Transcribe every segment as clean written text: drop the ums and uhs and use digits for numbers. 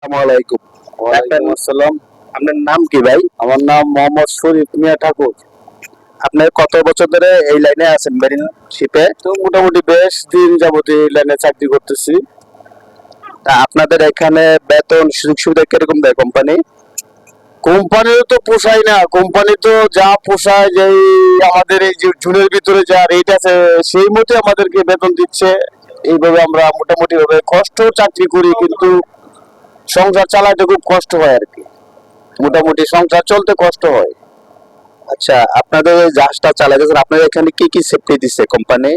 আসসালামাইকুম। ওয়ালাইকুম আসসালাম। আপনার নাম কি ভাই? আমার নাম মোহাম্মদ শরীফ মিয়া ঠাকুর। আপনি কত বছর ধরে এই লাইনে আছেন মেরিন শিপে? তো মোটামুটি বেশ দিন যাবত এই লাইনে চাকরি করতেছি। তা আপনাদের এখানে বেতন সুযোগ সুবিধা কিরকম দেয় কোম্পানি? কোম্পানির তো পোষায় না, কোম্পানি তো যা পোষায় যে আমাদের এই যে জুনের ভিতরে যা রেট আছে সেই মতে আমাদেরকে বেতন দিচ্ছে। এইভাবে আমরা মোটামুটি ভাবে কষ্ট চাকরি করি, কিন্তু সংসার চালাতে খুব কষ্ট হয় আর কি। মোটামুটি সংসার চলতে কষ্ট হয়। আচ্ছা, আপনাদের এই জাহাজটা চালাতেছেন, আপনাদের এখানে কি কি সেফটি দিচ্ছে কোম্পানি?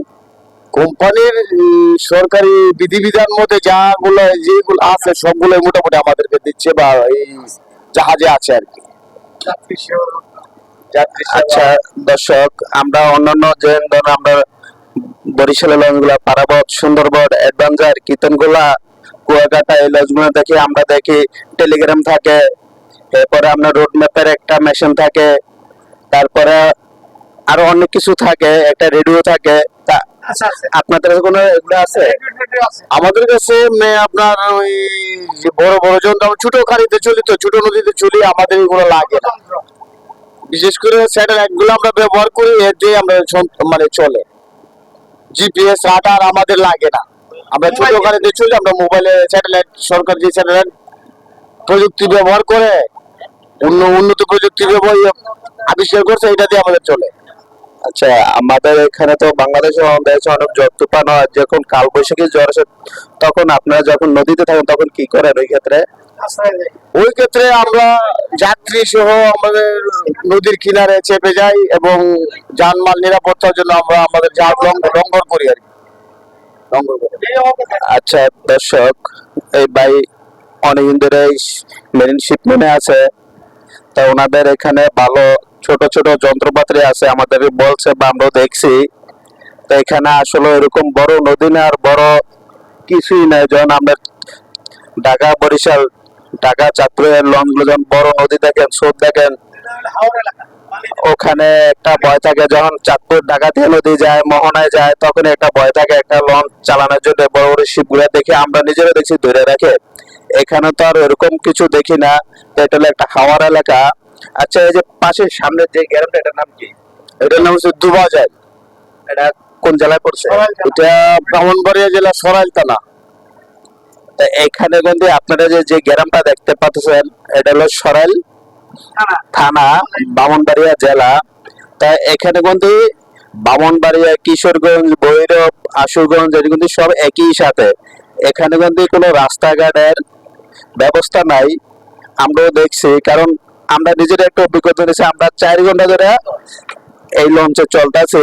কোম্পানির সরকারি বিধিবিধান মধ্যে যেগুলো আছে সবগুলো মোটামুটি আমাদেরকে দিচ্ছে, বা এই জাহাজে আছে আর কি। যাত্রী সেবা। আচ্ছা দর্শক, আমরা অন্যান্য যে ধরুন আমরা বরিশালের লঞ্চগুলা পারাবত, সুন্দরবন, অ্যাডভেঞ্চার, কীর্তনগুলা, কুয়াকাটা এই লঞ্চগুলো দেখি, আমরা দেখি টেলিগ্রাম থাকে, এরপরে আপনার রোড ম্যাপের একটা মেশিন থাকে, তারপরে আরো অনেক কিছু থাকে, একটা রেডিও থাকে। তা আপনাদের কাছে কোনো এগুলো আছে? আমাদের কাছে আপনার ওই যে বড় বড় যন্ত্র, আমরা ছোট খাড়িতে চলি, তো ছোট নদীতে চলি, আমাদের এগুলো লাগে না। বিশেষ করে স্যাটেলাইট গুলো আমরা ব্যবহার করি, এর দিয়ে আমরা মানে চলে। জিপিএস রাডার আমাদের লাগে না, আমরা ছোট গাড়িতে চলি। আমরা মোবাইলে স্যাটেলাইট, সরকার যে স্যাটেলাইট প্রযুক্তি ব্যবহার করে, উন্নত প্রযুক্তি ব্যবহার আবিষ্কার করছে, এটা দিয়ে আমাদের চলে। আচ্ছা, আমাদের এখানে তো বাংলাদেশে দেশে অনেক ঝড় তুফান হয়, যখন কাল বৈশাখী ঝড় আসে তখন আপনারা যখন নদীতে থাকেন তখন কি করেন ওই ক্ষেত্রে? ওই ক্ষেত্রে আমরা যাত্রী সহ আমাদের নদীর কিনারে চেপে যাই, এবং যানমাল নিরাপত্তার জন্য আমরা আমাদের জাহাজ লঙ্ঘন করি আর কি। লঙ্ঘন করি। আচ্ছা দর্শক, এই ভাই অনেকদিন ধরে মেরিন শিপমেন্টে আছে, তা ওনাদের এখানে ভালো ছোট ছোট যন্ত্রপাতি আছে, আমাদের বলছে বা আমরা দেখছি। তো এখানে আসলে এরকম বড় নদী না, আর বড় কিছুই নাই। যখন আমরা ঢাকা বরিশাল, ঢাকা চাঁদপুরের লঞ্চগুলো যখন বড় নদী দেখেন, স্রোত দেখেন, ওখানে একটা ভয় থাকে। যখন চাঁদপুর ঢাকা থেকে নদী যায়, মোহনায় যায়, তখন একটা ভয় থাকে একটা লঞ্চ চালানোর জন্য। বড় বড় শিপগুলো দেখে আমরা নিজেরা দেখছি ধরে রাখে। এখানে তো আর এরকম কিছু দেখি না। তো এটা হলো একটা হাওয়ার এলাকা। আচ্ছা, এই যে পাশের সামনের যে গ্রামটা, এটার নাম কি? এটার নাম হচ্ছে দুবাজার। এটা কোন জেলায় পড়ছে? এটা ব্রাহ্মণবাড়িয়া জেলা সরাইল থানা। তা এখানে কিন্তু আপনারা যে যে গ্রামটা দেখতে পাচ্ছেন, এটা হলো সরাইল থানা, ব্রাহ্মণবাড়িয়া জেলা। তা এখানে কিন্তু ব্রাহ্মণবাড়িয়া, কিশোরগঞ্জ, ভৈরব, আশুগঞ্জ, এটা কিন্তু সব একই সাথে। এখানে কিন্তু কোনো রাস্তাঘাটের ব্যবস্থা নাই। আমরাও দেখছি, কারণ আমরা নিজের একটা অভিজ্ঞতা নিয়েছি। আমরা 4 ঘন্টা ধরে এই লঞ্চে চলতেছি,